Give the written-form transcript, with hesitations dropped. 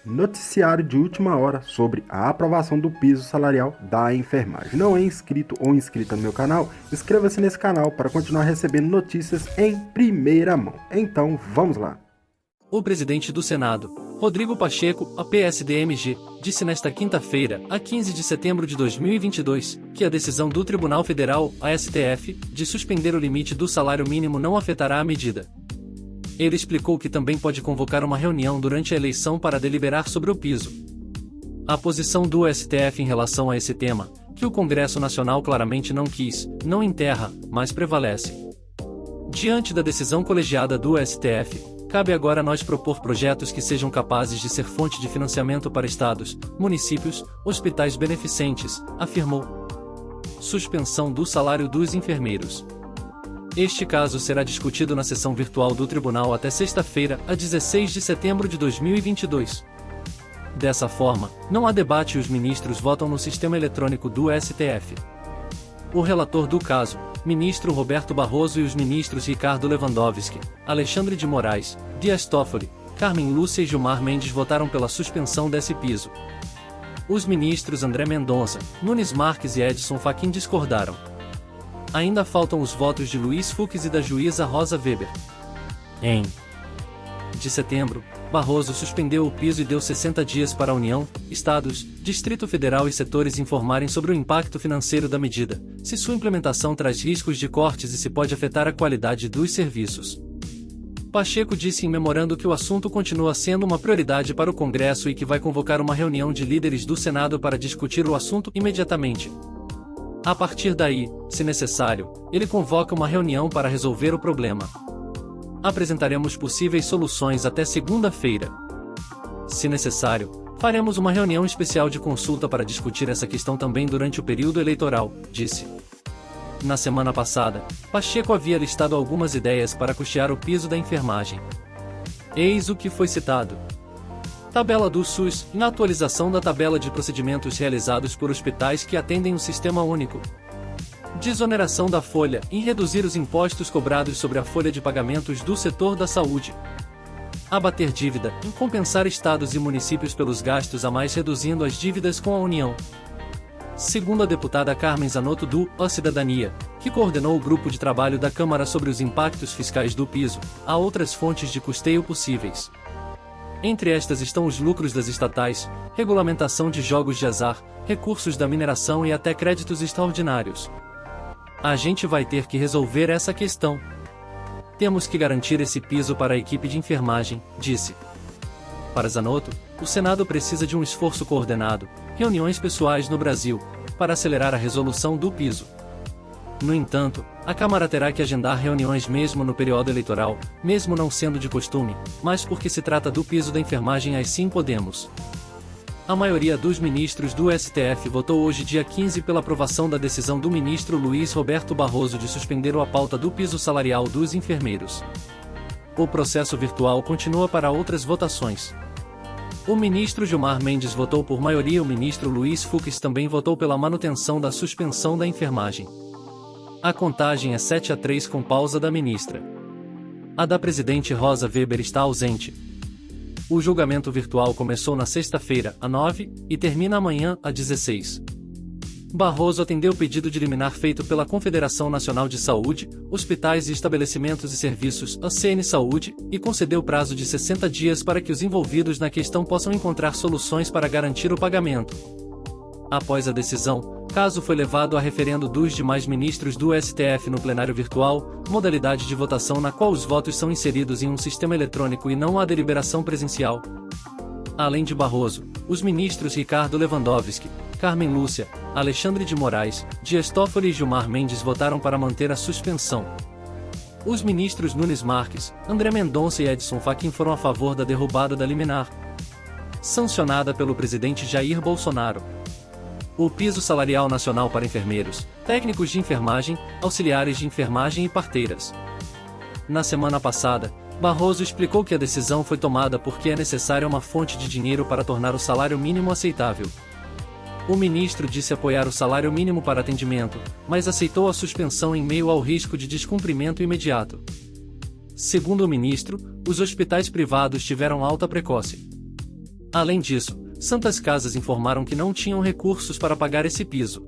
Noticiário de última hora sobre a aprovação do piso salarial da enfermagem. Não é inscrito ou inscrita no meu canal? Inscreva-se nesse canal para continuar recebendo notícias em primeira mão. Então, vamos lá. O presidente do Senado, Rodrigo Pacheco, PSDMG, disse nesta quinta-feira, a 15 de setembro de 2022, que a decisão do Tribunal Federal, STF, de suspender o limite do salário mínimo não afetará a medida. Ele explicou que também pode convocar uma reunião durante a eleição para deliberar sobre o piso. A posição do STF em relação a esse tema, que o Congresso Nacional claramente não quis, não enterra, mas prevalece. Diante da decisão colegiada do STF, cabe agora a nós propor projetos que sejam capazes de ser fonte de financiamento para estados, municípios, hospitais beneficentes, afirmou. Suspensão do salário dos enfermeiros. Este caso será discutido na sessão virtual do tribunal até sexta-feira, a 16 de setembro de 2022. Dessa forma, não há debate e os ministros votam no sistema eletrônico do STF. O relator do caso, ministro Roberto Barroso, e os ministros Ricardo Lewandowski, Alexandre de Moraes, Dias Toffoli, Carmen Lúcia e Gilmar Mendes votaram pela suspensão desse piso. Os ministros André Mendonça, Nunes Marques e Edson Fachin discordaram. Ainda faltam os votos de Luiz Fux e da juíza Rosa Weber. Em de setembro, Barroso suspendeu o piso e deu 60 dias para a União, Estados, Distrito Federal e setores informarem sobre o impacto financeiro da medida, se sua implementação traz riscos de cortes e se pode afetar a qualidade dos serviços. Pacheco disse em memorando que o assunto continua sendo uma prioridade para o Congresso e que vai convocar uma reunião de líderes do Senado para discutir o assunto imediatamente. A partir daí, se necessário, ele convoca uma reunião para resolver o problema. Apresentaremos possíveis soluções até segunda-feira. Se necessário, faremos uma reunião especial de consulta para discutir essa questão também durante o período eleitoral, disse. Na semana passada, Pacheco havia listado algumas ideias para custear o piso da enfermagem. Eis o que foi citado. Tabela do SUS, na atualização da tabela de procedimentos realizados por hospitais que atendem o Sistema Único. Desoneração da folha, em reduzir os impostos cobrados sobre a folha de pagamentos do setor da saúde. Abater dívida, em compensar estados e municípios pelos gastos a mais reduzindo as dívidas com a União. Segundo a deputada Carmen Zanotto do A Cidadania, que coordenou o grupo de trabalho da Câmara sobre os impactos fiscais do piso, há outras fontes de custeio possíveis. Entre estas estão os lucros das estatais, regulamentação de jogos de azar, recursos da mineração e até créditos extraordinários. A gente vai ter que resolver essa questão. Temos que garantir esse piso para a equipe de enfermagem, disse. Para Zanotto, o Senado precisa de um esforço coordenado, reuniões pessoais no Brasil, para acelerar a resolução do piso. No entanto, a Câmara terá que agendar reuniões mesmo no período eleitoral, mesmo não sendo de costume, mas porque se trata do piso da enfermagem assim podemos. A maioria dos ministros do STF votou hoje dia 15 pela aprovação da decisão do ministro Luiz Roberto Barroso de suspender a pauta do piso salarial dos enfermeiros. O processo virtual continua para outras votações. O ministro Gilmar Mendes votou por maioria, o ministro Luiz Fux também votou pela manutenção da suspensão da enfermagem. A contagem é 7-3 com pausa da ministra. A da presidente Rosa Weber está ausente. O julgamento virtual começou na sexta-feira, às 9, e termina amanhã, às 16. Barroso atendeu o pedido de liminar feito pela Confederação Nacional de Saúde, Hospitais e Estabelecimentos e Serviços, a CN Saúde, e concedeu prazo de 60 dias para que os envolvidos na questão possam encontrar soluções para garantir o pagamento. Após a decisão, o caso foi levado a referendo dos demais ministros do STF no plenário virtual, modalidade de votação na qual os votos são inseridos em um sistema eletrônico e não há deliberação presencial. Além de Barroso, os ministros Ricardo Lewandowski, Carmen Lúcia, Alexandre de Moraes, Dias Toffoli e Gilmar Mendes votaram para manter a suspensão. Os ministros Nunes Marques, André Mendonça e Edson Fachin foram a favor da derrubada da liminar, sancionada pelo presidente Jair Bolsonaro. O piso salarial nacional para enfermeiros, técnicos de enfermagem, auxiliares de enfermagem e parteiras. Na semana passada, Barroso explicou que a decisão foi tomada porque é necessária uma fonte de dinheiro para tornar o salário mínimo aceitável. O ministro disse apoiar o salário mínimo para atendimento, mas aceitou a suspensão em meio ao risco de descumprimento imediato. Segundo o ministro, os hospitais privados tiveram alta precoce. Além disso, Santas Casas informaram que não tinham recursos para pagar esse piso.